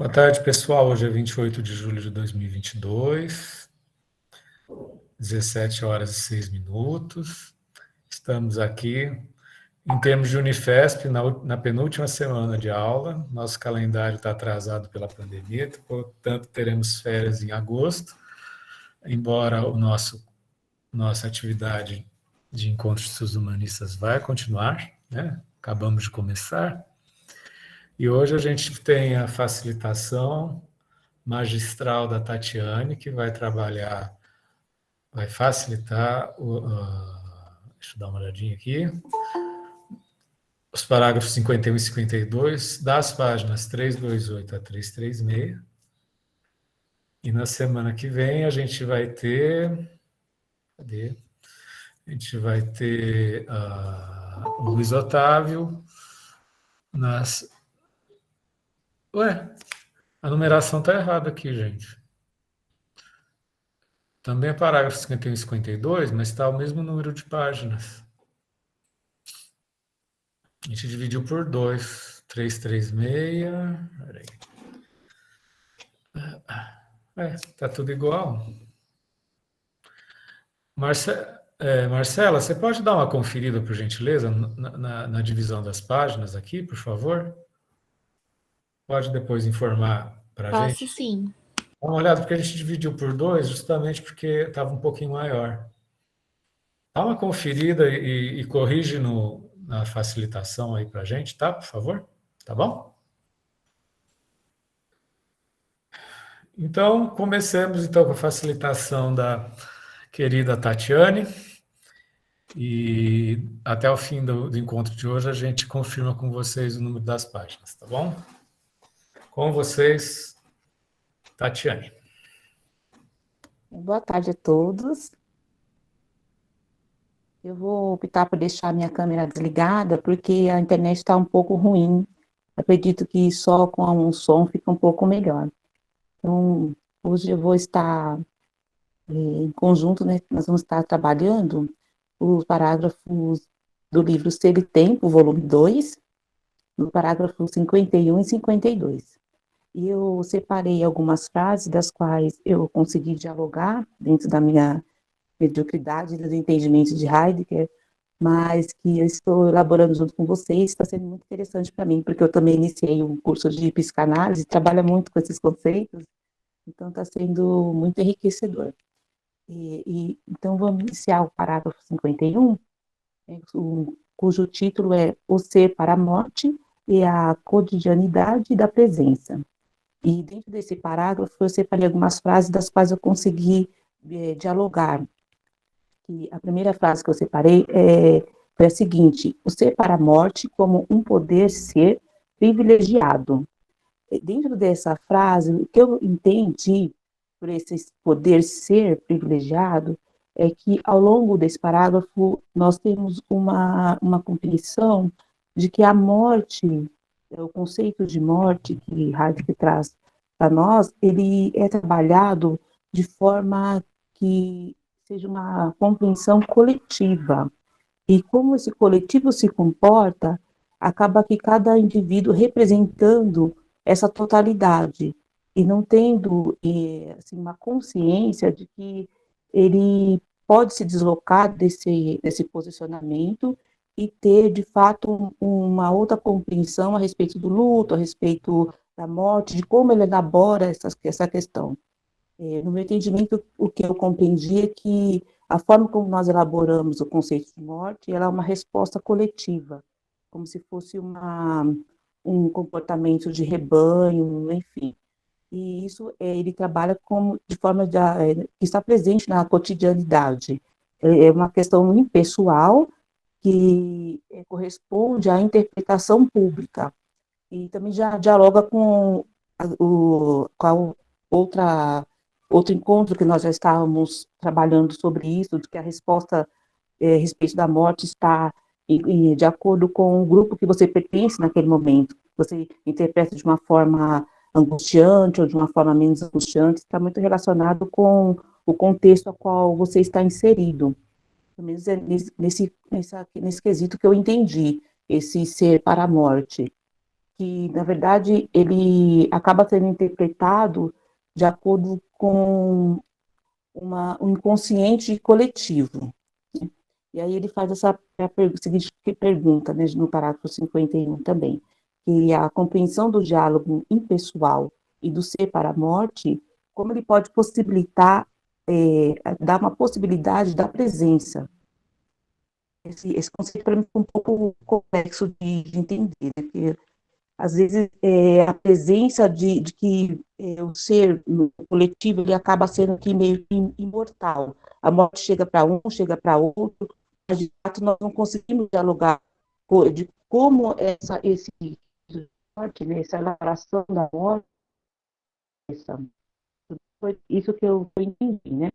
Boa tarde, pessoal. Hoje é 28 de julho de 2022, 17 horas e 6 minutos. Estamos aqui em termos de Unifesp, na penúltima semana de aula. Nosso calendário está atrasado pela pandemia, portanto, teremos férias em agosto, embora nossa atividade de encontros de estudos humanistas vai continuar, né? Acabamos de começar. E hoje a gente tem a facilitação magistral da Tatiane, que vai trabalhar, vai facilitar, deixa eu dar uma olhadinha aqui, os parágrafos 51 e 52 das páginas 328 a 336. E na semana que vem a gente vai ter, cadê? A gente vai ter o Luiz Otávio nas... Ué, a numeração está errada aqui, gente. Também é parágrafo 51 e 52, mas está o mesmo número de páginas. A gente dividiu por 2. 336. Peraí. Tá tudo igual. Marcela, você pode dar uma conferida, por gentileza, na divisão das páginas aqui, por favor? Pode depois informar para a Posso gente? sim. Dá uma olhada, porque a gente dividiu por 2, justamente porque estava um pouquinho maior. Dá uma conferida e corrige na facilitação aí para a gente, tá? Por favor? Tá bom? Então, comecemos então com a facilitação da querida Tatiane. E até o fim do encontro de hoje a gente confirma com vocês o número das páginas, tá bom? Com vocês, Tatiane. Boa tarde a todos. Eu vou optar por deixar minha câmera desligada, porque a internet está um pouco ruim. Acredito que só com um som fica um pouco melhor. Então, hoje eu vou estar em conjunto, né? Nós vamos estar trabalhando os parágrafos do livro Ser e Tempo, volume 2, no parágrafo 51 e 52. E eu separei algumas frases das quais eu consegui dialogar dentro da minha mediocridade do entendimento de Heidegger, mas que eu estou elaborando junto com vocês, está sendo muito interessante para mim, porque eu também iniciei um curso de psicanálise, trabalha muito com esses conceitos, então está sendo muito enriquecedor. Então vamos iniciar o parágrafo 51, cujo título é O Ser para a Morte e a Cotidianidade da Presença. E dentro desse parágrafo eu separei algumas frases das quais eu consegui dialogar. E a primeira frase que eu separei foi a seguinte: o ser para a morte como um poder ser privilegiado. E dentro dessa frase, o que eu entendi por esse poder ser privilegiado é que, ao longo desse parágrafo, nós temos uma compreensão de que a morte, o conceito de morte que Heidegger traz para nós, ele é trabalhado de forma que seja uma compreensão coletiva. E como esse coletivo se comporta, acaba que cada indivíduo representando essa totalidade e não tendo assim, uma consciência de que ele pode se deslocar desse posicionamento e ter, de fato, uma outra compreensão a respeito do luto, a respeito da morte, de como ele elabora essa questão. No meu entendimento, o que eu compreendi é que a forma como nós elaboramos o conceito de morte, ela é uma resposta coletiva, como se fosse um comportamento de rebanho, enfim. E isso ele trabalha de forma que está presente na cotidianidade. É uma questão impessoal que corresponde à interpretação pública. E também já dialoga com a outro encontro que nós já estávamos trabalhando sobre isso, de que a resposta a respeito da morte está de acordo com o grupo que você pertence naquele momento. Você interpreta de uma forma angustiante ou de uma forma menos angustiante, está muito relacionado com o contexto ao qual você está inserido. Pelo menos é nesse quesito que eu entendi, esse ser para a morte, que, na verdade, ele acaba sendo interpretado de acordo com um inconsciente coletivo. Né? E aí ele faz essa seguinte pergunta, né, no parágrafo 51 também, que a compreensão do diálogo impessoal e do ser para a morte, como ele pode possibilitar, dar uma possibilidade da presença. Esse conceito para mim é um pouco complexo de entender, né? Porque às vezes a presença de que o ser no coletivo ele acaba sendo aqui meio imortal. A morte chega para um, chega para outro, mas de fato nós não conseguimos dialogar de como esse morte, né, essa elaboração da morte, foi isso que eu entendi, né?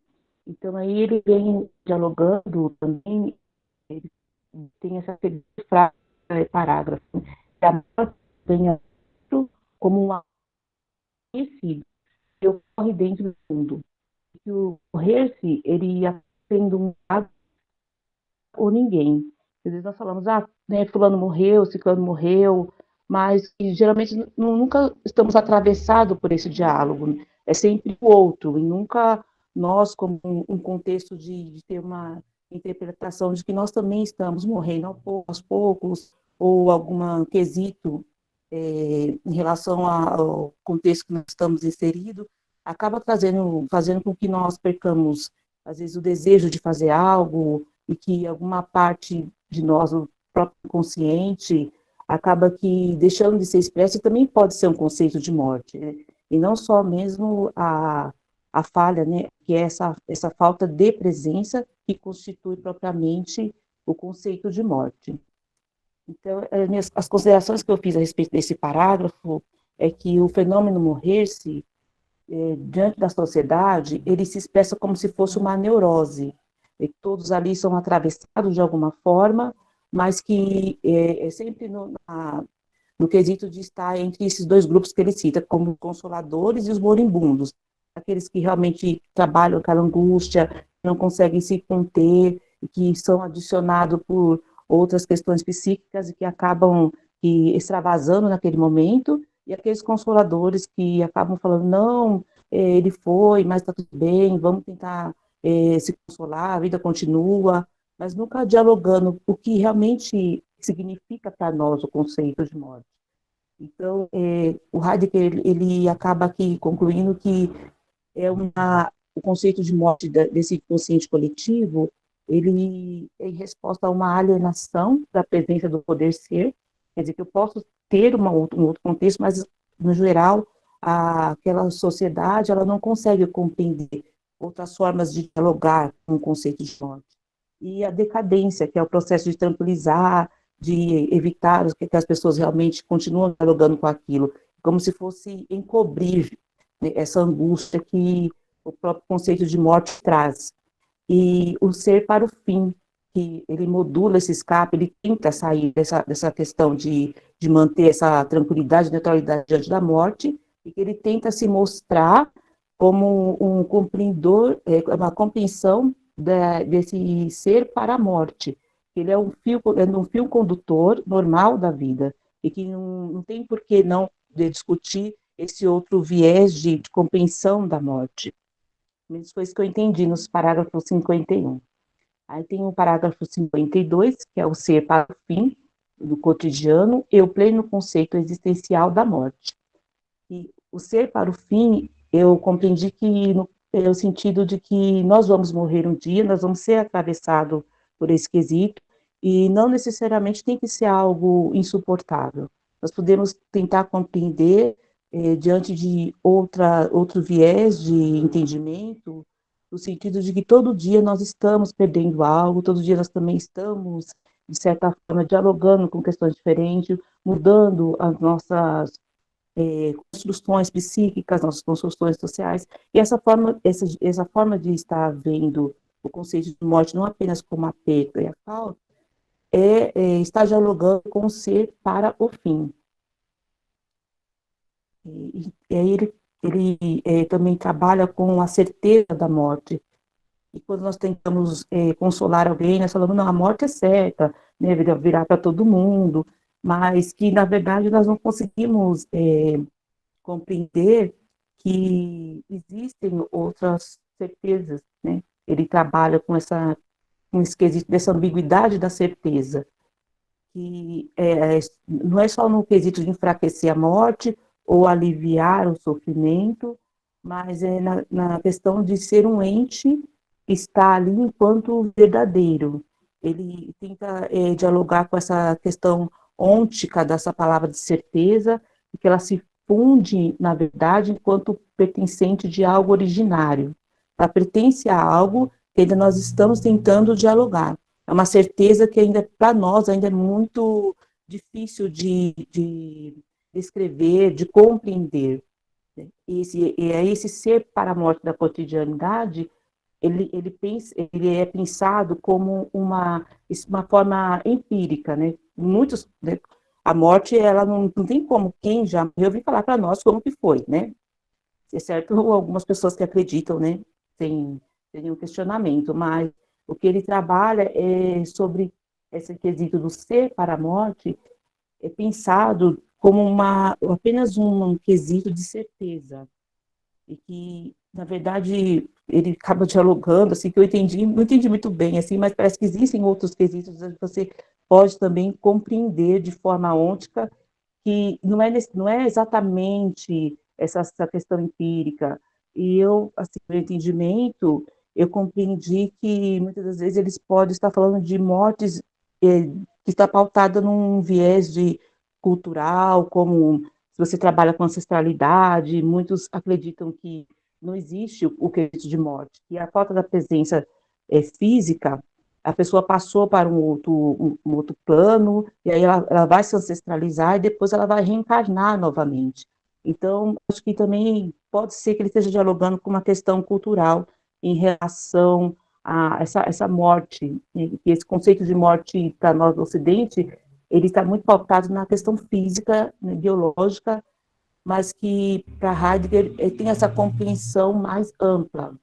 Então aí ele vem dialogando também, ele tem essa frase, parágrafo, que a morte vem como um conhecido que ocorre dentro do mundo. Que o morrer-se, ele ia sendo um caso ou ninguém. Às vezes nós falamos, né, fulano morreu, ciclano morreu, mas geralmente nunca estamos atravessados por esse diálogo. Né? É sempre o outro, e nunca nós, como um contexto de ter uma interpretação de que nós também estamos morrendo aos poucos, ou algum quesito em relação ao contexto que nós estamos inseridos, acaba fazendo com que nós percamos, às vezes, o desejo de fazer algo, e que alguma parte de nós, o próprio consciente, acaba que deixando de ser expresso, também pode ser um conceito de morte, né? E não só mesmo a falha, né, que é essa falta de presença que constitui propriamente o conceito de morte. Então, as considerações que eu fiz a respeito desse parágrafo é que o fenômeno morrer-se, diante da sociedade, ele se expressa como se fosse uma neurose. E todos ali são atravessados de alguma forma, mas que é sempre no quesito de estar entre esses dois grupos que ele cita, como os consoladores e os moribundos. Aqueles que realmente trabalham aquela angústia, não conseguem se conter, que são adicionados por outras questões psíquicas e que acabam extravasando naquele momento, e aqueles consoladores que acabam falando, não, ele foi, mas está tudo bem, vamos tentar se consolar, a vida continua, mas nunca dialogando o que realmente significa para nós o conceito de morte. Então, o Heidegger, ele acaba aqui concluindo que o conceito de morte desse consciente coletivo, ele é em resposta a uma alienação da presença do poder ser, quer dizer, que eu posso ter um outro contexto, mas, no geral, aquela sociedade, ela não consegue compreender outras formas de dialogar com o conceito de morte. E a decadência, que é o processo de tranquilizar, de evitar que as pessoas realmente continuem dialogando com aquilo, como se fosse encobrir, né, essa angústia que o próprio conceito de morte traz. E o ser para o fim, que ele modula esse escape, ele tenta sair dessa questão de manter essa tranquilidade, neutralidade diante da morte, e que ele tenta se mostrar como um compreendedor, uma compreensão desse ser para a morte. Ele é um fio condutor normal da vida, e que não tem por que não discutir esse outro viés de compreensão da morte. Isso foi isso que eu entendi nos parágrafos 51. Aí tem o parágrafo 52, que é o ser para o fim do cotidiano e o pleno conceito existencial da morte. E o ser para o fim, eu compreendi que é o sentido de que nós vamos morrer um dia, nós vamos ser atravessados por esse quesito, e não necessariamente tem que ser algo insuportável. Nós podemos tentar compreender diante de outro viés de entendimento, no sentido de que todo dia nós estamos perdendo algo, todo dia nós também estamos, de certa forma, dialogando com questões diferentes, mudando as nossas construções psíquicas, nossas construções sociais, e essa forma de estar vendo o conceito de morte não apenas como a perda e a falta, estar dialogando com o ser para o fim. E aí ele também trabalha com a certeza da morte. E quando nós tentamos consolar alguém, nós falamos, não, a morte é certa, né, virá para todo mundo, mas que, na verdade, nós não conseguimos compreender que existem outras certezas, né? Ele trabalha com esse quesito dessa ambiguidade da certeza, que não é só no quesito de enfraquecer a morte ou aliviar o sofrimento, mas é na questão de ser um ente que está ali enquanto verdadeiro. Ele tenta dialogar com essa questão ôntica dessa palavra de certeza, que ela se funde, na verdade, enquanto pertencente de algo originário. Ela pertence a algo que ainda nós estamos tentando dialogar. É uma certeza que ainda, para nós, ainda é muito difícil de descrever, de compreender. Esse ser para a morte da cotidianidade, ele é pensado como uma forma empírica, né? Muitos, né? A morte, ela não tem como, quem já morreu, vir falar para nós como que foi, né? Exceto algumas pessoas que acreditam, né? Sem nenhum questionamento, mas o que ele trabalha é sobre esse quesito do ser para a morte, é pensado como apenas um quesito de certeza, e que, na verdade, ele acaba dialogando, assim, que eu entendi, não entendi muito bem, assim, mas parece que existem outros quesitos que você pode também compreender de forma ôntica, que não é exatamente essa questão empírica. E eu, assim, no entendimento, eu compreendi que muitas das vezes eles podem estar falando de mortes que está pautada num viés de cultural, como se você trabalha com ancestralidade, muitos acreditam que não existe o quesito de morte, que a falta da presença física, a pessoa passou para um outro plano, e aí ela vai se ancestralizar e depois ela vai reencarnar novamente. Então, acho que também pode ser que ele esteja dialogando com uma questão cultural em relação a essa morte, e esse conceito de morte para nós do Ocidente, ele está muito pautado na questão física, né, biológica, mas que para Heidegger tem essa compreensão mais ampla,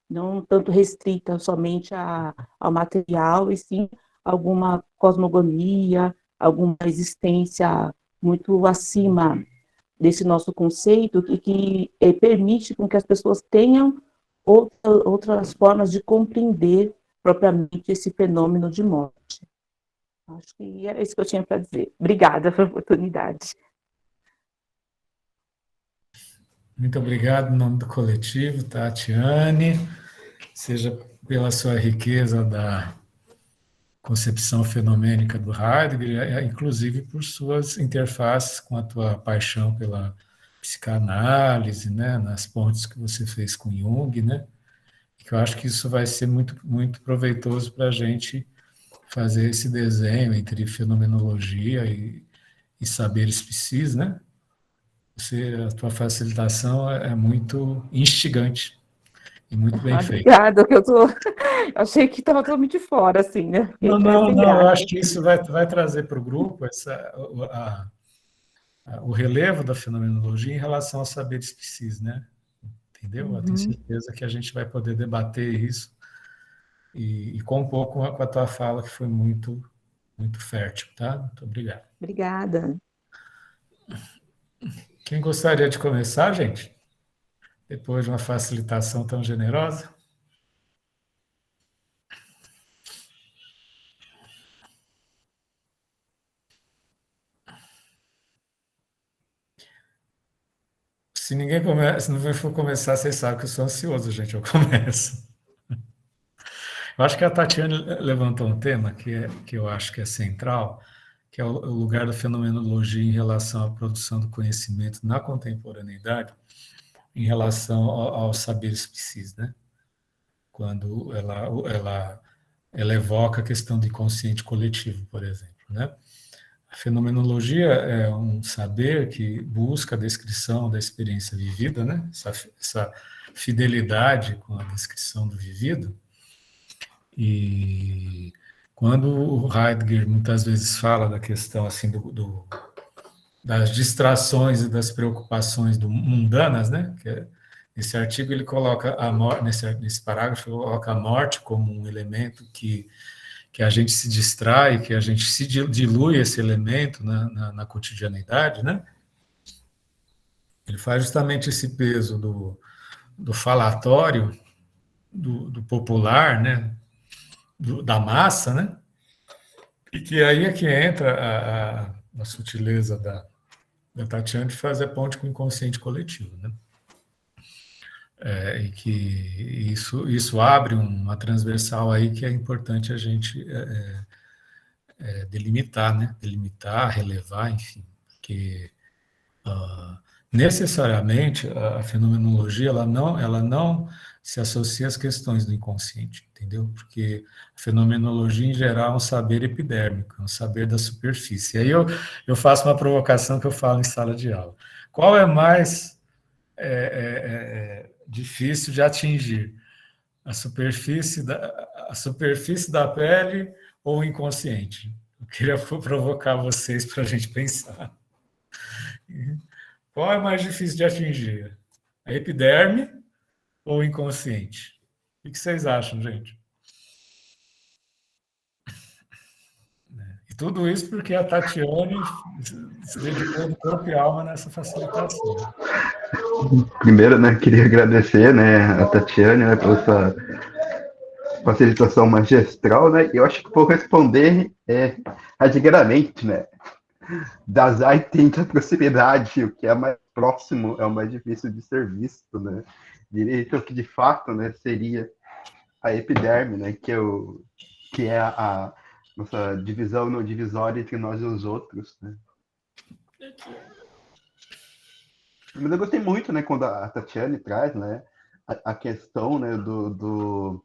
não tanto restrita somente ao material, e sim alguma cosmogonia, alguma existência muito acima desse nosso conceito e que permite com que as pessoas tenham outras formas de compreender propriamente esse fenômeno de morte. Acho que era isso que eu tinha para dizer. Obrigada pela oportunidade. Muito obrigado em nome do coletivo, Tatiane, seja pela sua riqueza da concepção fenomênica do Heidegger, inclusive por suas interfaces com a tua paixão pela psicanálise, né, nas pontes que você fez com Jung, né, que eu acho que isso vai ser muito, muito proveitoso para a gente fazer esse desenho entre fenomenologia e saberes psis, né? A tua facilitação é muito instigante e muito bem feita. Obrigada, que achei que estava totalmente fora, assim, né? Fiquei Não, até não, sem não, eu graça. acho que isso vai trazer para o grupo o relevo da fenomenologia em relação aos saberes psis, né? Entendeu? Eu tenho Uhum. certeza que a gente vai poder debater isso e com um pouco com a tua fala, que foi muito, muito fértil, tá? Muito obrigado. Obrigada. Quem gostaria de começar, gente? Depois de uma facilitação tão generosa? Se ninguém começa, se não for começar, vocês sabem que eu sou ansioso, gente. Eu começo. Eu acho que a Tatiana levantou um tema que eu acho que é central, que é o lugar da fenomenologia em relação à produção do conhecimento na contemporaneidade, em relação aos saberes psis, né? Quando ela evoca a questão de consciente coletivo, por exemplo, né? A fenomenologia é um saber que busca a descrição da experiência vivida, né? Essa fidelidade com a descrição do vivido. E quando o Heidegger muitas vezes fala da questão assim das distrações e das preocupações mundanas, né? Nesse artigo ele coloca a morte, nesse parágrafo ele coloca a morte como um elemento que que a gente se distrai, que a gente se dilui esse elemento na cotidianeidade, né? Ele faz justamente esse peso do falatório, do popular, né? Da massa, né? E que aí é que entra a sutileza da Tatiana de fazer ponte com o inconsciente coletivo, né? E que isso abre uma transversal aí que é importante a gente delimitar, né? Delimitar, relevar, enfim, porque necessariamente a fenomenologia ela não se associa às questões do inconsciente, entendeu? Porque a fenomenologia em geral é um saber epidérmico, é um saber da superfície. E aí eu faço uma provocação que eu falo em sala de aula. Qual é mais difícil de atingir? A superfície da pele ou o inconsciente? Eu queria provocar vocês para a gente pensar. Qual é mais difícil de atingir? A epiderme ou o inconsciente? O que vocês acham, gente? E tudo isso porque a Tatiane se dedicou de corpo e alma nessa facilitação. Primeiro, né, queria agradecer, né, a Tatiane, né, pela essa facilitação magistral, né, e eu acho que vou responder radigaramente, né, Dazai tem a proximidade, o que é mais próximo é o mais difícil de ser visto, né, direito que de fato, né, seria a epiderme, né, que é a nossa divisão no divisório entre nós e os outros, né. Mas eu gostei muito, né, quando a Tatiane traz, né, a questão, né, do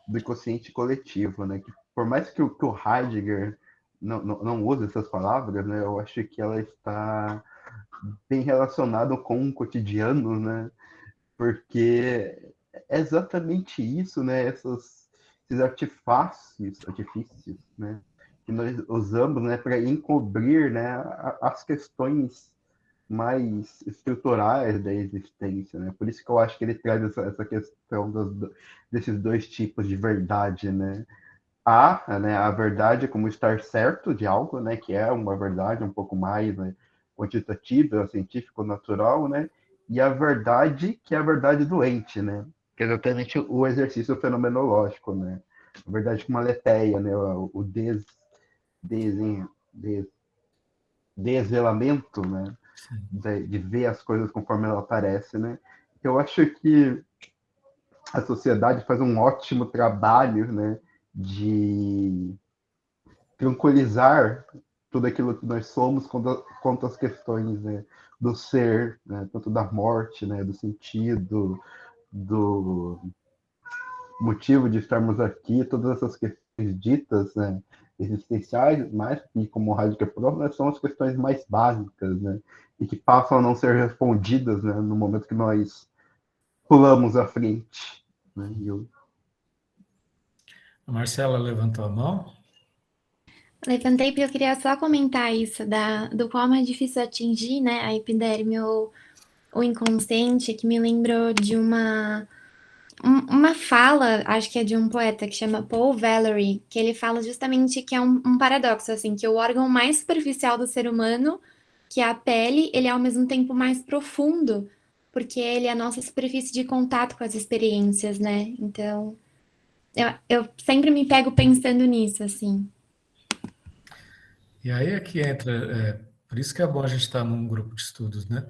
inconsciente coletivo, né, que por mais que o Heidegger não use essas palavras, né, eu acho que ela está bem relacionada com o cotidiano, né, porque é exatamente isso, né, esses artifícios, né, que nós usamos, né, para encobrir, né, as questões mais estruturais da existência, né? Por isso que eu acho que ele traz essa questão desses dois tipos de verdade, né? Né, a verdade como estar certo de algo, né? Que é uma verdade um pouco mais, né, quantitativa, científico-natural, né? E a verdade que é a verdade doente, né? Que é exatamente o exercício fenomenológico, né? A verdade como uma aletheia, né? O desvelamento, né? De ver as coisas conforme ela aparece, né? Eu acho que a sociedade faz um ótimo trabalho, né, de tranquilizar tudo aquilo que nós somos quanto às questões, né, do ser, né, tanto da morte, né, do sentido, do motivo de estarmos aqui, todas essas questões ditas, né, existenciais, mas que, como o Heidegger prova, né, são as questões mais básicas, né, e que passam a não ser respondidas, né, no momento que nós pulamos à frente. Né, A Marcela levantou a mão. Levantei porque eu queria só comentar isso, do qual é difícil atingir, né, a epiderme ou o inconsciente, que me lembrou de uma fala, acho que é de um poeta que chama Paul Valery, que ele fala justamente que é um paradoxo, assim, que o órgão mais superficial do ser humano, que é a pele, ele é ao mesmo tempo mais profundo, porque ele é a nossa superfície de contato com as experiências, né? Então, eu sempre me pego pensando nisso, assim. E aí é que entra, por isso que é bom a gente estar num grupo de estudos, né?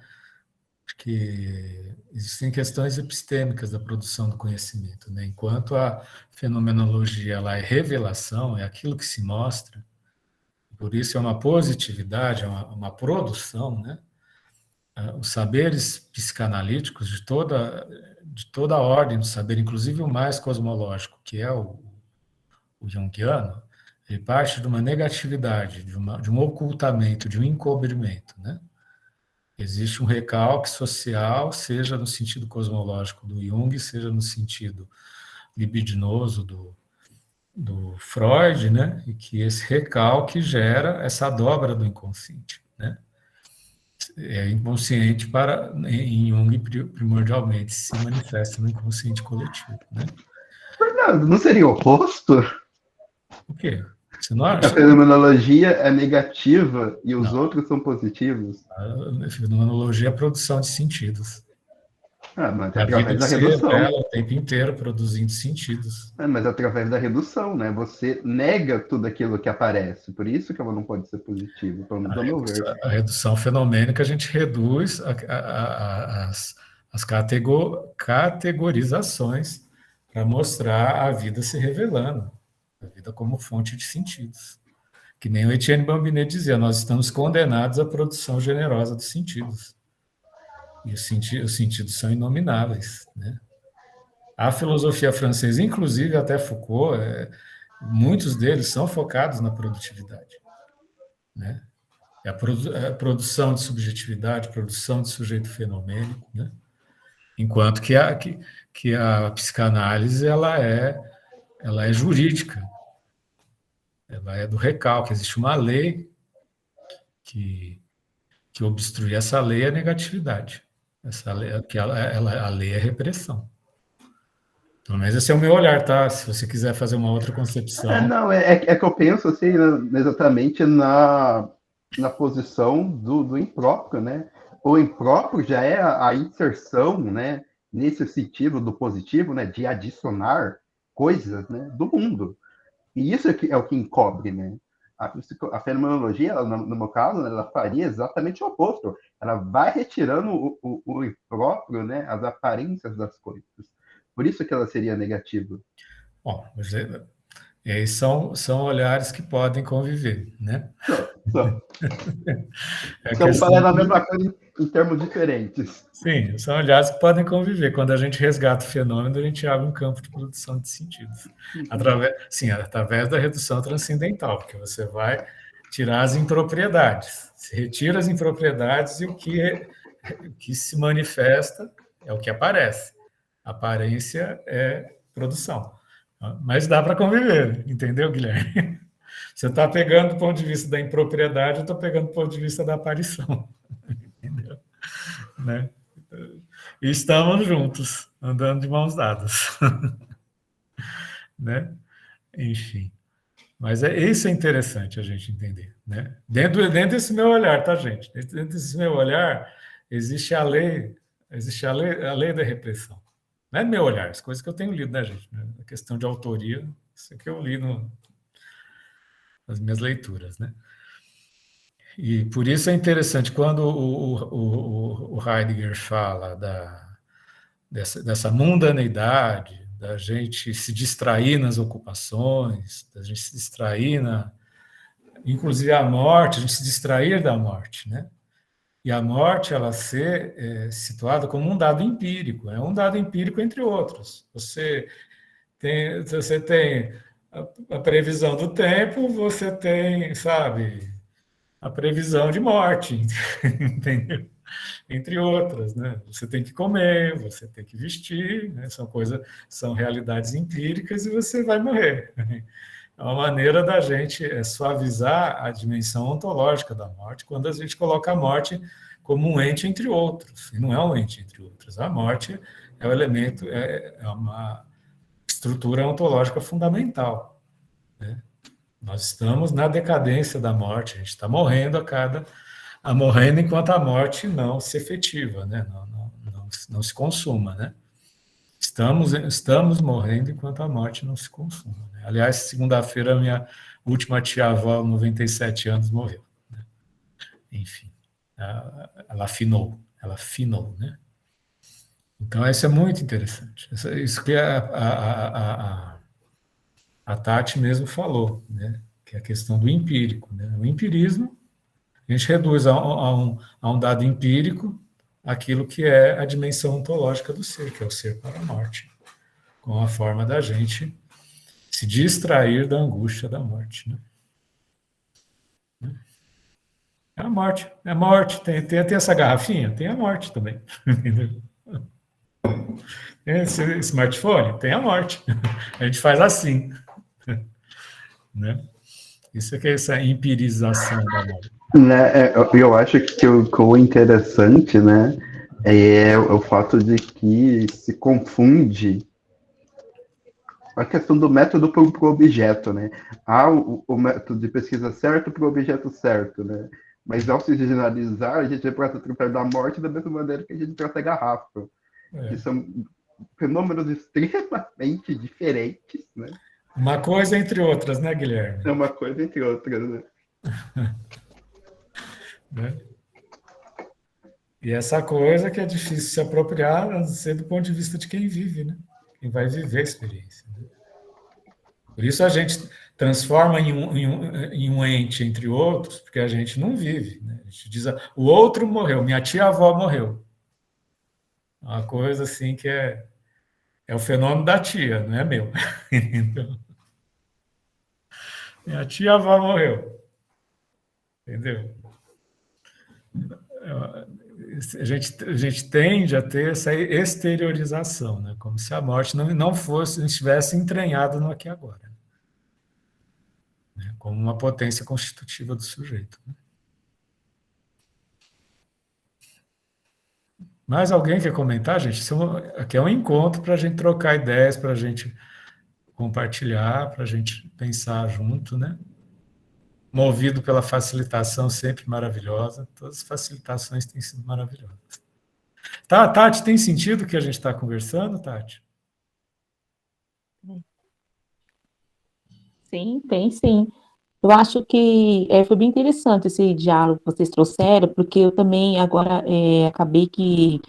Porque existem questões epistêmicas da produção do conhecimento, né? Enquanto a fenomenologia ela é revelação, é aquilo que se mostra, por isso é uma positividade, é uma produção, né? Os saberes psicanalíticos de toda a ordem do saber, inclusive o mais cosmológico, que é o junguiano, ele parte de uma negatividade, de um ocultamento, de um encobrimento, né? Existe um recalque social, seja no sentido cosmológico do Jung, seja no sentido libidinoso do Freud, né? E que esse recalque gera essa dobra do inconsciente, né? É inconsciente em Jung primordialmente se manifesta no inconsciente coletivo, né? Fernando, não seria o oposto? O quê? Você não A acha? fenomenologia é negativa e os Não. outros são positivos? A fenomenologia é a produção de sentidos. Mas A vida através de da ser redução. ela o tempo inteiro produzindo sentidos. Mas através da redução, né? Você nega tudo aquilo que aparece. Por isso que ela não pode ser positiva, pelo menos ao meu ver. A redução fenomênica, a gente reduz as categorizações para mostrar a vida se revelando, a vida como fonte de sentidos. Que nem o Etienne Bambinet dizia, nós estamos condenados à produção generosa dos sentidos. E os sentidos são inomináveis, né? A filosofia francesa, inclusive até Foucault, muitos deles são focados na produtividade, né? É a produção de subjetividade, produção de sujeito fenomênico, né? Enquanto que a psicanálise ela é jurídica, ela é do recalque. Existe uma lei que obstrui essa lei é a negatividade. Essa lei, a lei é repressão. Pelo menos esse é o meu olhar, tá? Se você quiser fazer uma outra concepção. Não, é que eu penso assim, exatamente na posição do impróprio, né? O impróprio já é a inserção, né? Nesse sentido do positivo, né? De adicionar coisas, né? Do mundo. E isso é o que encobre, né? A fenomenologia, no meu caso, ela faria exatamente o oposto. Ela vai retirando o impróprio, né? As aparências das coisas. Por isso que ela seria negativa. Bom, são olhares que podem conviver, né? Estamos falando a mesma coisa em termos diferentes. Sim, são olhares que podem conviver. Quando a gente resgata o fenômeno, a gente abre um campo de produção de sentidos. Através da redução transcendental, porque você vai tirar as impropriedades. Se retira as impropriedades e o que se manifesta é o que aparece. A aparência é produção. Mas dá para conviver, entendeu, Guilherme? Você está pegando do ponto de vista da impropriedade, eu estou pegando do ponto de vista da aparição. Entendeu? Né? E estamos juntos, andando de mãos dadas. Né? Enfim. Mas isso é interessante a gente entender. Né? Dentro desse meu olhar, tá, gente? Dentro desse meu olhar, existe a lei da repressão. Não é meu olhar, as coisas que eu tenho lido, né, gente? A questão de autoria, isso que eu li nas minhas leituras, né? E por isso é interessante, quando o Heidegger fala dessa mundaneidade, da gente se distrair nas ocupações, da gente se distrair inclusive a morte, a gente se distrair da morte, né? E a morte, ela ser situada como um dado empírico, é um dado empírico entre outros. Você tem a previsão do tempo, você tem, sabe, a previsão de morte, entendeu? Entre outras, né? Você tem que comer, você tem que vestir, né? São realidades empíricas e você vai morrer. É uma maneira da gente suavizar a dimensão ontológica da morte, quando a gente coloca a morte como um ente entre outros, e não é um ente entre outros. A morte é um elemento, é uma estrutura ontológica fundamental, né? Nós estamos na decadência da morte, a gente está morrendo morrendo enquanto a morte não se efetiva, né? Não se consuma, né? Estamos morrendo enquanto a morte não se consuma, né? Aliás, segunda-feira, minha última tia-avó, 97 anos, morreu, né? Enfim, ela afinou, né? Então, isso é muito interessante. Isso que a Tati mesmo falou, né? Que é a questão do empírico, né? O empirismo, a gente reduz a um dado empírico aquilo que é a dimensão ontológica do ser, que é o ser para a morte, com a forma da gente se distrair da angústia da morte, né? É a morte, tem essa garrafinha, tem a morte também, entendeu? Esse smartphone, tem a morte, a gente faz assim, né? Isso é essa empirização da morte. Né, eu acho que o interessante, né, é o fato de que se confunde a questão do método para o objeto, né? Há o método de pesquisa certo para o objeto certo, né? Mas ao se generalizar, a gente vai tratar da morte da mesma maneira que a gente trata a garrafa, que são fenômenos extremamente diferentes, né? Uma coisa entre outras, né, Guilherme? É uma coisa entre outras, né? Né? E essa coisa que é difícil se apropriar, a não ser do ponto de vista de quem vive, né? Quem vai viver a experiência. Né? Por isso a gente transforma em um ente entre outros, porque a gente não vive. Né? A gente diz, o outro morreu, minha tia-avó morreu. Uma coisa assim que é o fenômeno da tia, não é meu. Entendeu? Minha tia-avó morreu. Entendeu? A gente tende a ter essa exteriorização, né? Como se a morte não estivesse entranhada no aqui e agora. Né? Como uma potência constitutiva do sujeito. Né? Mais alguém quer comentar, gente? Aqui é um encontro para a gente trocar ideias, para a gente compartilhar, para a gente pensar junto, né? Movido pela facilitação sempre maravilhosa. Todas as facilitações têm sido maravilhosas. Tá, Tati, tem sentido o que a gente está conversando, Tati? Sim, tem sim. Eu acho que foi bem interessante esse diálogo que vocês trouxeram, porque eu também agora acabei que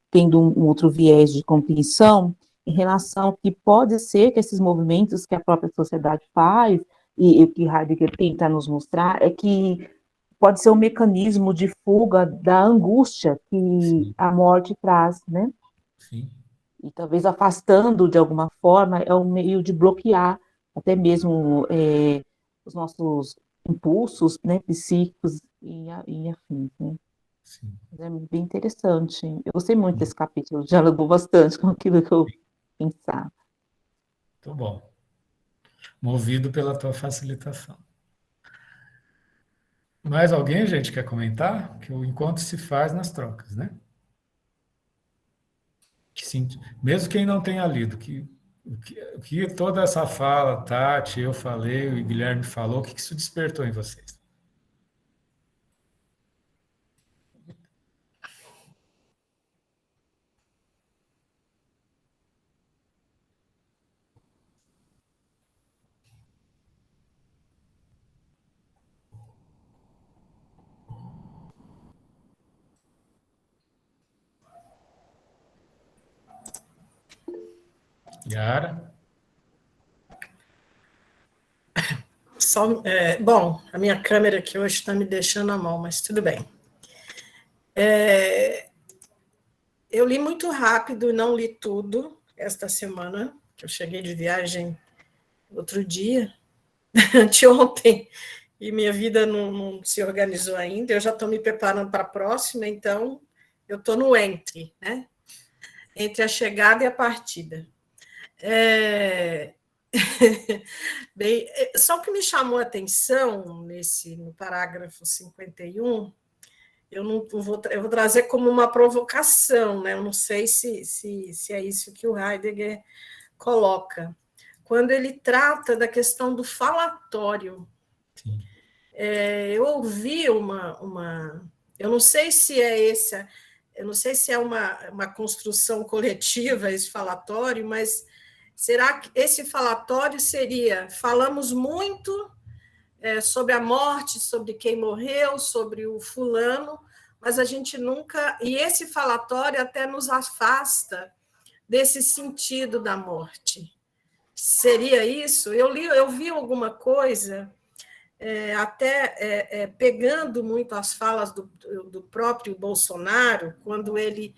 tendo um outro viés de compreensão em relação ao que pode ser que esses movimentos que a própria sociedade faz, e o que Heidegger tenta nos mostrar, é que pode ser um mecanismo de fuga da angústia que Sim. a morte traz, né? Sim. E talvez afastando de alguma forma é um meio de bloquear até mesmo os nossos impulsos, né, psíquicos e afins, né? Sim. É bem interessante. Eu gostei muito desse capítulo, dialogou bastante com aquilo que eu pensava. Muito bom. Movido pela tua facilitação. Mais alguém, gente, quer comentar? Que o encontro se faz nas trocas, né? Que sim, mesmo quem não tenha lido, o que toda essa fala, Tati, eu falei, o Guilherme falou, o que isso despertou em vocês? Yara? Bom, a minha câmera aqui hoje está me deixando a mão, mas tudo bem. Eu li muito rápido, não li tudo esta semana, que eu cheguei de viagem outro dia, anteontem, e minha vida não se organizou ainda, eu já estou me preparando para a próxima, então eu estou no entre, né? Entre a chegada e a partida. Bem, só o que me chamou a atenção no parágrafo 51, eu vou trazer como uma provocação, né? Eu não sei se é isso que o Heidegger coloca. Quando ele trata da questão do falatório. Sim. Eu ouvi eu não sei se é uma construção coletiva esse falatório, mas será que esse falatório seria, falamos muito sobre a morte, sobre quem morreu, sobre o fulano, mas a gente nunca... E esse falatório até nos afasta desse sentido da morte. Seria isso? Eu vi alguma coisa, até pegando muito as falas do próprio Bolsonaro, quando ele...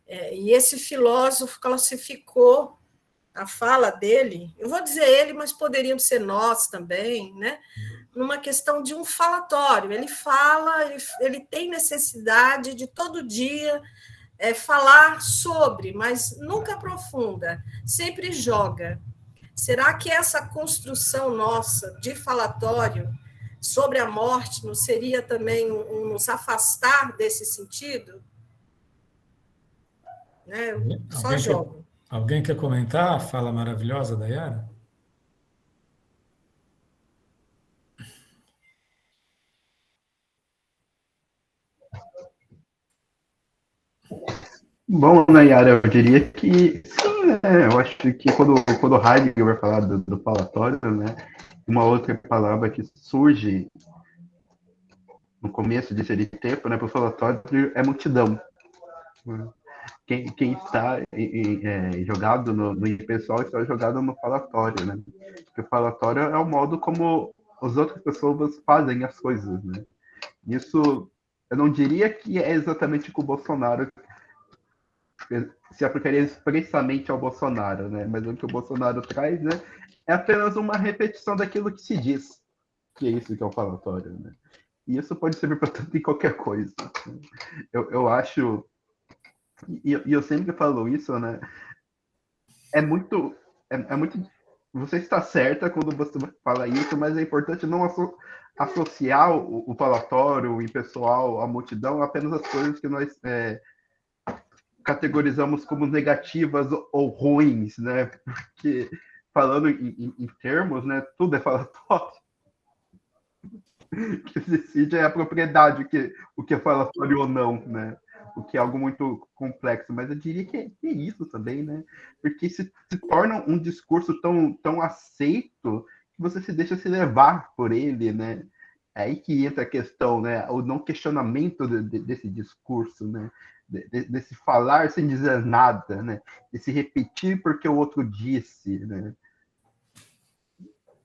e esse filósofo classificou a fala dele, eu vou dizer ele, mas poderiam ser nós também, né? Numa questão de um falatório. Ele fala, ele tem necessidade de todo dia falar sobre, mas nunca aprofunda, sempre joga. Será que essa construção nossa de falatório sobre a morte não seria também nos afastar desse sentido? Né? Só jogo. Alguém quer comentar a fala maravilhosa da Yara? Bom, Nayara, eu diria que sim, né? Eu acho que quando o Heidegger vai falar do falatório, né? Uma outra palavra que surge no começo desse tempo, né, para o falatório é multidão. Né? Quem está jogado no impessoal está jogado no falatório, né? Porque o falatório é o modo como as outras pessoas fazem as coisas, né? Isso, eu não diria que é exatamente com o Bolsonaro, se aplicaria expressamente ao Bolsonaro, né? Mas o que o Bolsonaro traz, né, é apenas uma repetição daquilo que se diz, que é isso que é o falatório, né? E isso pode servir para tanto em qualquer coisa. Eu acho, e eu sempre falo isso, né? É muito, é muito. Você está certa quando você fala isso, mas é importante não associar o falatório, o impessoal, a multidão, apenas as coisas que nós categorizamos como negativas ou ruins, né? Porque falando em termos, né? Tudo é falatório. O que decide é a propriedade, o que é falatório ou não, né? O que é algo muito complexo, mas eu diria que é isso também, né? Porque se torna um discurso tão aceito que você se deixa se levar por ele, né? É aí que entra a questão, né? O não questionamento desse discurso, né? Desse falar sem dizer nada, né? Desse repetir porque o outro disse, né?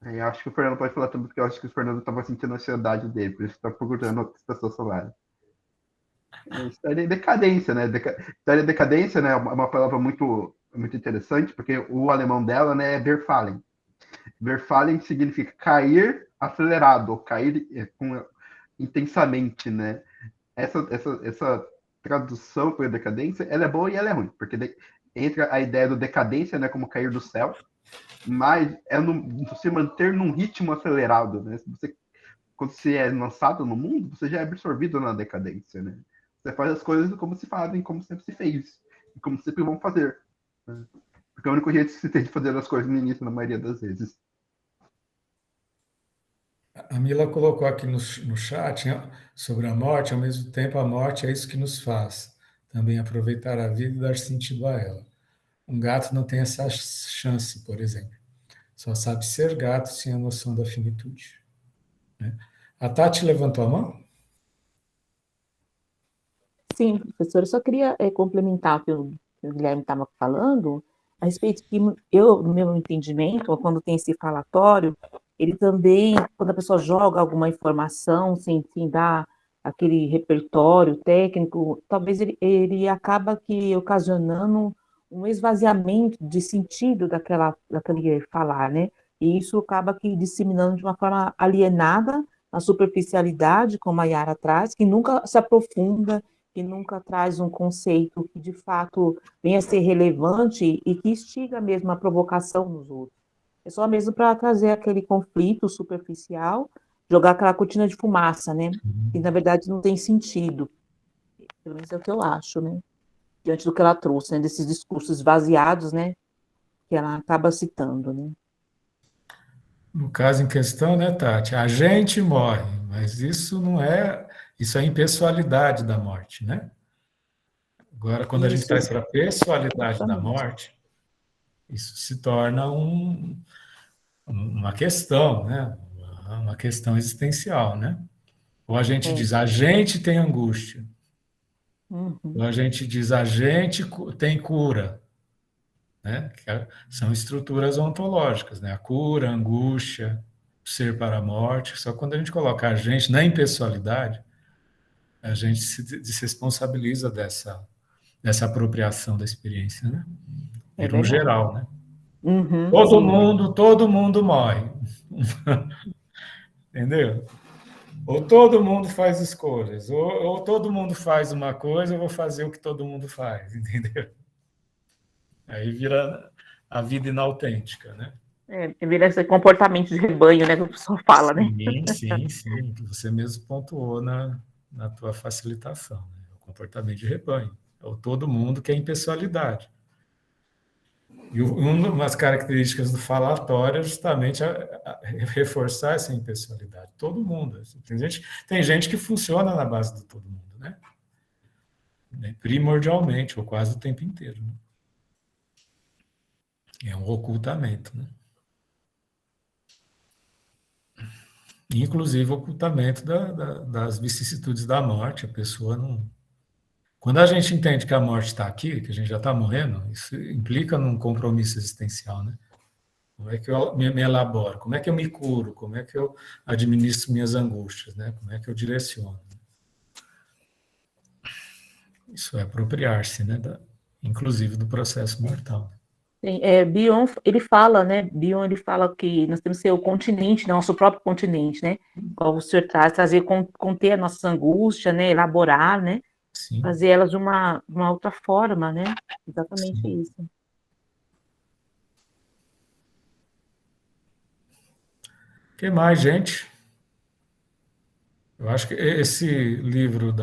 Eu acho que o Fernando pode falar também, porque eu acho que o Fernando estava sentindo a ansiedade dele, por isso está procurando outras pessoas falarem. História em decadência, né? História em decadência, né? É uma palavra muito interessante, porque o alemão dela, né, é Verfallen. Verfallen significa cair acelerado, ou cair intensamente, né? Essa tradução para decadência, ela é boa e ela é ruim, porque entra a ideia do decadência, né, como cair do céu, mas é se manter num ritmo acelerado, né? Quando você é lançado no mundo, você já é absorvido na decadência, né? Você faz as coisas como se fazem, como sempre se fez, e como sempre vão fazer. Né? Porque é o único jeito que se tem de fazer as coisas no início, na maioria das vezes. A Mila colocou aqui no chat, né, sobre a morte, ao mesmo tempo a morte é isso que nos faz também aproveitar a vida e dar sentido a ela. Um gato não tem essa chance, por exemplo. Só sabe ser gato sem a noção da finitude. Né? A Tati levantou a mão? Sim, professor, eu só queria complementar o que o Guilherme estava falando, a respeito que eu, no meu entendimento, quando tem esse falatório, ele também, quando a pessoa joga alguma informação sem dar aquele repertório técnico, talvez ele acaba que ocasionando um esvaziamento de sentido daquele falar, né? E isso acaba que disseminando de uma forma alienada a superficialidade, como a Yara traz, que nunca se aprofunda, que nunca traz um conceito que de fato venha a ser relevante e que instiga mesmo a provocação nos outros. É só mesmo para trazer aquele conflito superficial, jogar aquela cortina de fumaça, né? Que na verdade não tem sentido. Pelo menos é o que eu acho, né? Diante do que ela trouxe, né? Desses discursos vaziados, né? Que ela acaba citando, né? No caso em questão, né, Tati? A gente morre, mas isso é a impessoalidade da morte, né? Agora, quando a gente Isso, traz para a pessoalidade da exatamente. morte, isso se torna uma questão, né? Uma questão existencial, né? Ou a gente É. diz, a gente tem angústia. Ou Uhum. a gente diz, a gente tem cura, né? São estruturas ontológicas, né? A cura, a angústia, o ser para a morte. Só quando a gente coloca a gente na impessoalidade, a gente se desresponsabiliza dessa apropriação da experiência, né? É Vira um verdade. geral, né? Uhum, Todo sim. mundo, todo mundo morre, entendeu? Ou todo mundo faz escolhas, ou todo mundo faz uma coisa, eu vou fazer o que todo mundo faz, entendeu? Aí vira a vida inautêntica, né? Vira esse comportamento de rebanho, né? Que o pessoal fala, né? Sim, sim, sim, que você mesmo pontuou na tua facilitação, né? O comportamento de rebanho. Ou todo mundo quer impessoalidade. E uma das características do falatório é justamente reforçar essa impessoalidade. Todo mundo. Assim. Tem gente que funciona na base do todo mundo, né? Primordialmente, ou quase o tempo inteiro. Né? É um ocultamento, né? Inclusive o ocultamento das vicissitudes da morte. A pessoa não... Quando a gente entende que a morte está aqui, que a gente já está morrendo, isso implica num compromisso existencial, né? Como é que eu me elaboro? Como é que eu me curo? Como é que eu administro minhas angústias? Né? Como é que eu direciono? Isso é apropriar-se, né? Inclusive do processo mortal. Bion, ele fala, né? Bion, ele fala que nós temos que ser o continente, nosso próprio continente, né? Como o senhor traz, conter as nossas angústias, né? Elaborar, né? Sim. Fazer elas de uma outra forma, né? Exatamente Sim. isso. O que mais, gente? Eu acho que esse livro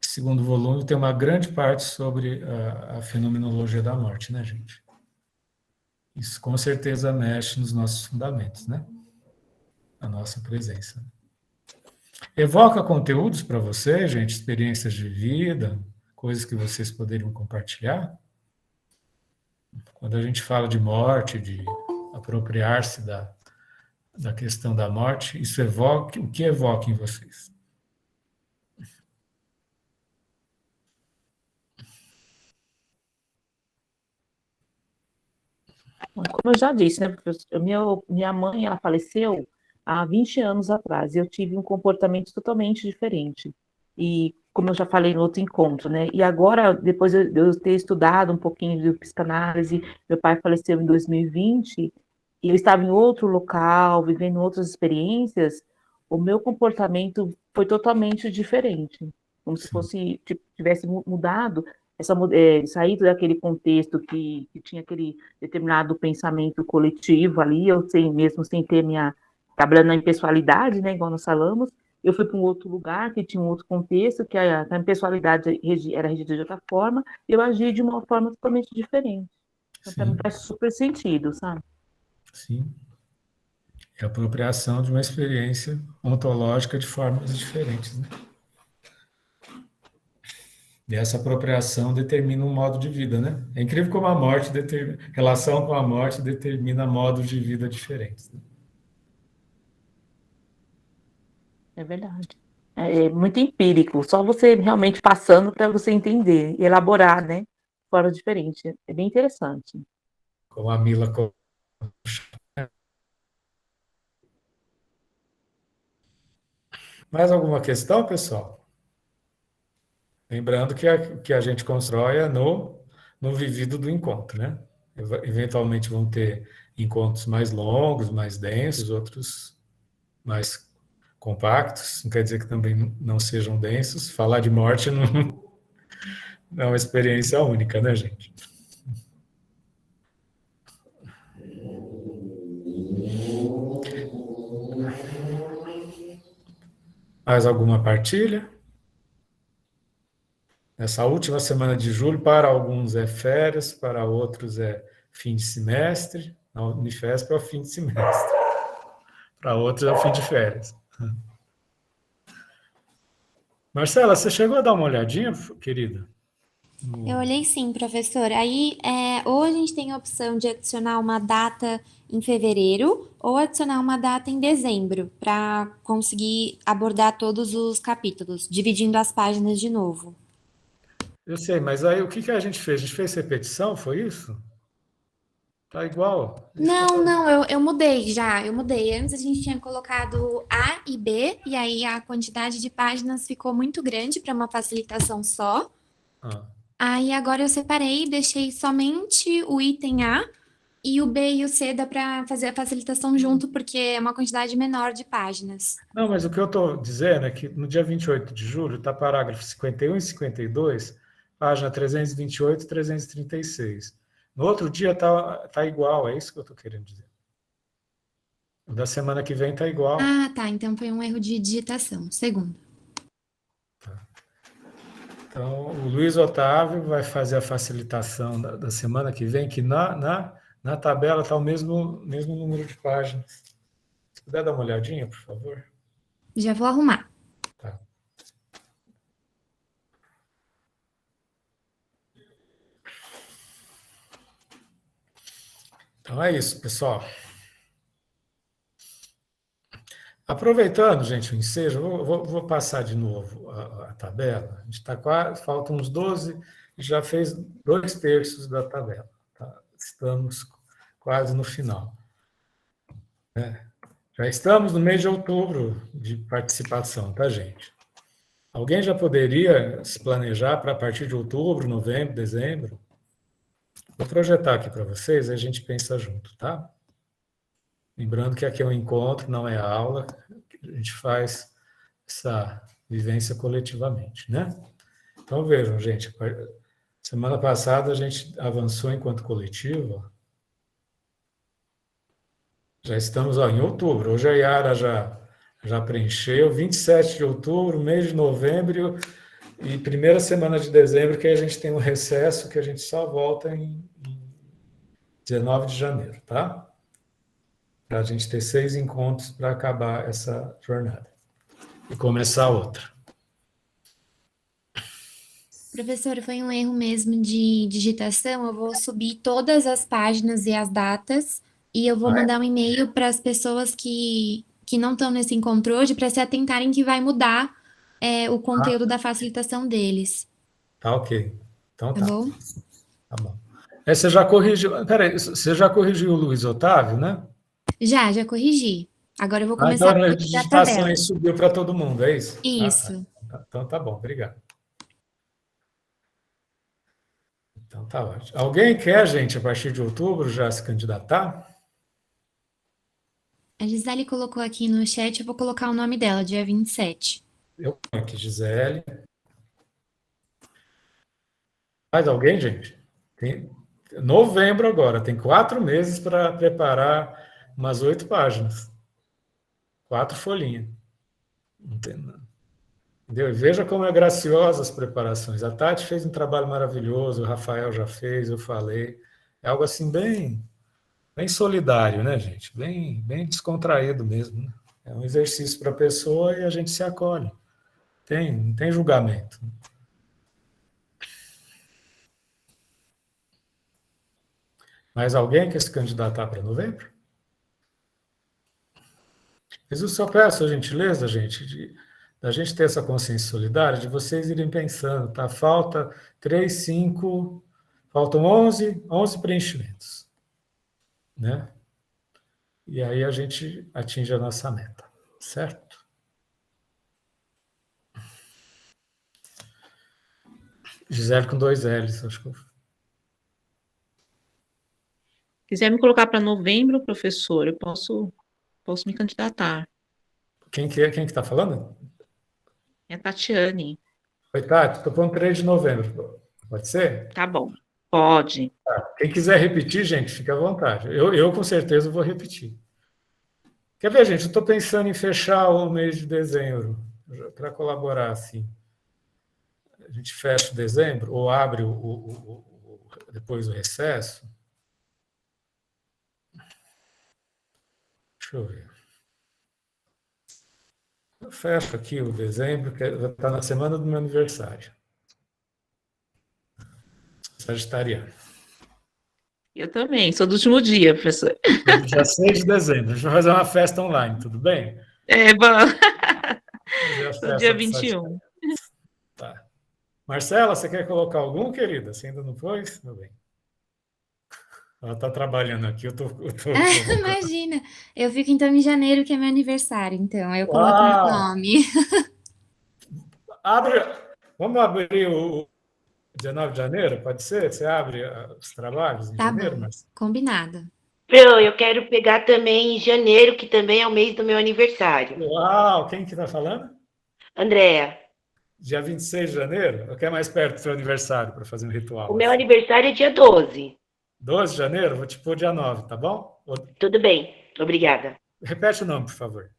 segundo volume tem uma grande parte sobre a fenomenologia da morte, né, gente? Isso com certeza mexe nos nossos fundamentos, né? A nossa presença. Evoca conteúdos para você, gente, experiências de vida, coisas que vocês poderiam compartilhar. Quando a gente fala de morte, de apropriar-se da questão da morte, isso evoca, o que evoca em vocês? Como eu já disse, né, professor, minha mãe, ela faleceu há 20 anos atrás, e eu tive um comportamento totalmente diferente. E, como eu já falei no outro encontro, né, e agora, depois de eu ter estudado um pouquinho de psicanálise, meu pai faleceu em 2020, e eu estava em outro local, vivendo outras experiências, o meu comportamento foi totalmente diferente, como se Sim. fosse, tivesse mudado, saído daquele contexto que tinha aquele determinado pensamento coletivo ali, eu mesmo sem ter trabalhando na impessoalidade, né, igual nós falamos, eu fui para um outro lugar que tinha um outro contexto, que a impessoalidade era regida de outra forma, e eu agi de uma forma totalmente diferente. Então, para mim Sim. faz super sentido, sabe? Sim. É a apropriação de uma experiência ontológica de formas diferentes, né? E essa apropriação determina um modo de vida, né? É incrível como a morte relação com a morte determina modos de vida diferentes. Né? É verdade. É muito empírico, só você realmente passando para você entender e elaborar, né? De forma diferente. É bem interessante. Como a Mila. Mais alguma questão, pessoal? Lembrando que a gente constrói no vivido do encontro, né? Eventualmente vão ter encontros mais longos, mais densos, outros mais compactos, não quer dizer que também não sejam densos. Falar de morte não é uma experiência única, né, gente? Mais alguma partilha? Essa última semana de julho, para alguns é férias, para outros é fim de semestre. Na Unifesp é o fim de semestre. Para outros é o fim de férias. Marcela, você chegou a dar uma olhadinha, querida? Eu olhei sim, professor. Aí, ou a gente tem a opção de adicionar uma data em fevereiro, ou adicionar uma data em dezembro, para conseguir abordar todos os capítulos, dividindo as páginas de novo. Eu sei, mas aí o que a gente fez? A gente fez repetição, foi isso? Tá igual. Não, eu mudei já, eu mudei. Antes a gente tinha colocado A e B, e aí a quantidade de páginas ficou muito grande para uma facilitação só. Ah, Aí agora eu separei, deixei somente o item A e o B e o C dá para fazer a facilitação junto, porque é uma quantidade menor de páginas. não, mas o que eu estou dizendo é que no dia 28 de julho está parágrafo 51 e 52, página 328 e 336. No outro dia tá igual, é isso que eu estou querendo dizer. O da semana que vem tá igual. Ah, tá. Então foi um erro de digitação. Segundo. Então, o Luiz Otávio vai fazer a facilitação da semana que vem, que na tabela está o mesmo número de páginas. Se puder dar uma olhadinha, por favor. Já vou arrumar. Tá. Então é isso, pessoal. Aproveitando, gente, o ensejo, vou passar de novo a tabela. A gente está quase, faltam uns 12, já fez 2/3 da tabela. Tá? Estamos quase no final. Já estamos no mês de outubro de participação, tá, gente? Alguém já poderia se planejar para a partir de outubro, novembro, dezembro? Vou projetar aqui para vocês, aí a gente pensa junto, tá? Lembrando que aqui é um encontro, não é aula, a gente faz essa vivência coletivamente, né? Então, vejam, gente, semana passada a gente avançou enquanto coletivo, já estamos em outubro, hoje a Yara já preencheu, 27 de outubro, mês de novembro e primeira semana de dezembro, que aí a gente tem um recesso que a gente só volta em 19 de janeiro, tá? Para a gente ter 6 encontros para acabar essa jornada e começar outra. Professor, foi um erro mesmo de digitação. Eu vou subir todas as páginas e as datas e eu vou mandar um e-mail para as pessoas que não estão nesse encontro hoje para se atentarem que vai mudar o conteúdo da facilitação deles. Tá ok. Então Tá tá. bom? Tá bom. Você já corrigiu. Peraí, você já corrigiu o Luiz Otávio, né? Já corrigi. Agora eu vou Então começar a a corrigir a digitação tabela. aí subiu para todo mundo, é isso? Isso. Então tá bom, obrigado. Então tá ótimo. Alguém quer, gente, a partir de outubro já se candidatar? A Gisele colocou aqui no chat, eu vou colocar o nome dela, dia 27. Eu ponho aqui, Gisele. Mais alguém, gente? Tem novembro agora, tem 4 meses para preparar umas 8 páginas. 4 folhinhas. Entendeu? E veja como é graciosa as preparações. A Tati fez um trabalho maravilhoso, o Rafael já fez, eu falei. É algo assim bem solidário, né, gente? Bem descontraído mesmo. Né? É um exercício para a pessoa e a gente se acolhe. Não tem julgamento. Mais alguém quer se candidatar para novembro? Mas eu só peço a gentileza, gente, da gente ter essa consciência solidária, de vocês irem pensando, tá? Falta 3, 5, faltam 11 preenchimentos, né? E aí a gente atinge a nossa meta, certo? Gisele com 2 L's, acho que eu... Quiser me colocar para novembro, professor, eu posso me candidatar. Quem que está falando? É a Tatiane. Oi, Tati, estou pondo 3 de novembro. Pode ser? Tá bom, pode. Quem quiser repetir, gente, fica à vontade. Eu com certeza vou repetir. Quer ver, gente? Eu estou pensando em fechar o mês de dezembro, para colaborar assim. A gente fecha dezembro, ou abre depois o recesso. Deixa eu ver. Eu fecho aqui o dezembro, que vai estar na semana do meu aniversário. Sagitariano. Eu também, sou do último dia, professor. Dia 6 de dezembro. A gente vai fazer uma festa online, tudo bem? É, bom. No dia 21. Tá. Marcela, você quer colocar algum, querida? Você ainda não pôs? Meu bem. Ela está trabalhando aqui, eu tô Imagina, eu fico então em janeiro, que é meu aniversário, então eu coloco meu nome. Vamos abrir o 19 de janeiro, pode ser? Você abre os trabalhos em janeiro? Bom, Mas... combinado. Eu quero pegar também em janeiro, que também é o mês do meu aniversário. Uau, quem que está falando? Andréa. Dia 26 de janeiro? Ou quer mais perto do seu aniversário para fazer um ritual? O meu aniversário é dia 12. 12 de janeiro? Vou te pôr dia 9, tá bom? Tudo bem, obrigada. Repete o nome, por favor.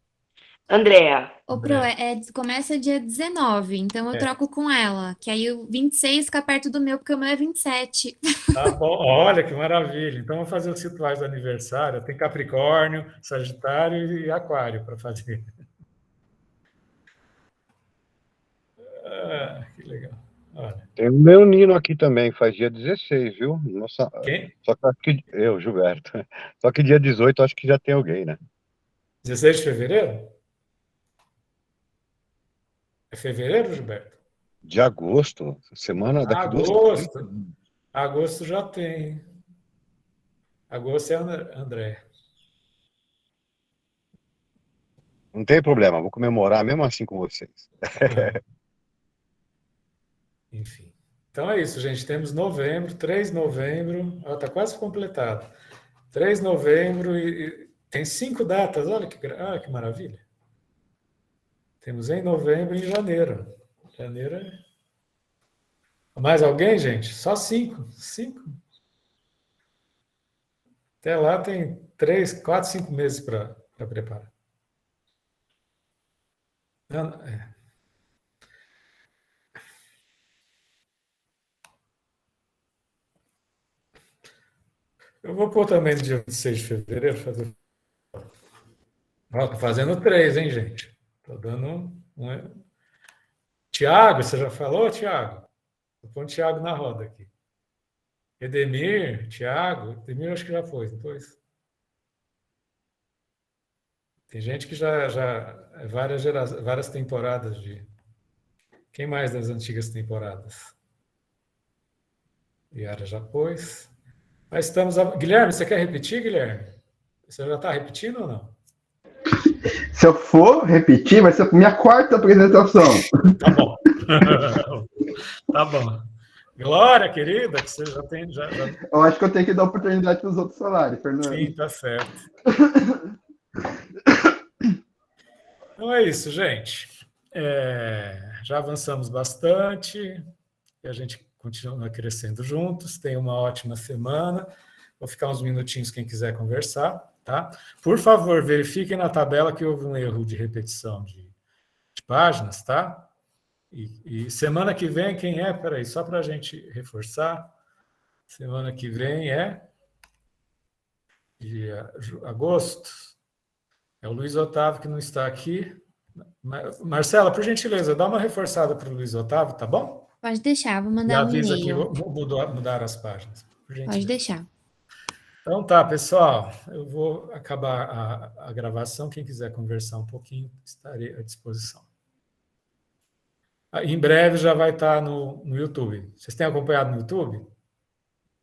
Andréa. Ô, Pro, começa dia 19, então eu troco com ela, que aí o 26 fica perto do meu, porque o meu é 27. Tá bom, olha que maravilha. Então, vamos fazer os rituais do aniversário. Tem Capricórnio, Sagitário e Aquário para fazer. Ah, que legal. Olha. Tem o meu Nino aqui também, faz dia 16, viu? Nossa, Quem? só que acho que eu, Gilberto. Só que dia 18 acho que já tem alguém, né? 16 de fevereiro? É fevereiro, Gilberto? De agosto, semana daqui 2 Agosto. Agosto já tem. Agosto é André. Não tem problema, vou comemorar mesmo assim com vocês. Enfim. Então é isso, gente. Temos novembro, 3 de novembro. Está quase completado. 3 de novembro e tem 5 datas. Olha que maravilha. Temos em novembro e em janeiro. Janeiro é... Mais alguém, gente? Só 5. 5. Até lá tem 3, 4, 5 meses para preparar. Eu vou pôr também no dia 26 de fevereiro. Estou fazendo 3, hein, gente? Estou dando um... Tiago, você já falou, Tiago? Vou pôr o Tiago na roda aqui. Edemir, Tiago. Edemir acho que já foi, depois. Tem gente que já várias temporadas de... Quem mais das antigas temporadas? Yara já pôs. Mas estamos... Guilherme, você quer repetir, Guilherme? Você já está repetindo ou não? Se eu for repetir, vai ser a minha 4ª apresentação. Tá bom. Tá bom. Glória, querida, que você já tem... Eu acho que eu tenho que dar oportunidade para os outros falarem, Fernando. Sim, tá certo. Então é isso, gente. Já avançamos bastante e a gente continua crescendo juntos. Tenha uma ótima semana. Vou ficar uns minutinhos quem quiser conversar, tá? Por favor, verifiquem na tabela que houve um erro de repetição de páginas, tá? E semana que vem, quem é? Peraí, só para a gente reforçar. Semana que vem é de agosto. É o Luiz Otávio que não está aqui. Marcela, por gentileza, dá uma reforçada para o Luiz Otávio, tá bom? Pode deixar, vou E mandar um avisa que e-mail. vou mudar as páginas. Por gentileza. Pode deixar. Então tá, pessoal, eu vou acabar a gravação. Quem quiser conversar um pouquinho, estarei à disposição. Em breve já vai estar no YouTube. Vocês têm acompanhado no YouTube?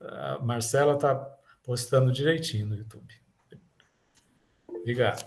A Marcela está postando direitinho no YouTube. Obrigado.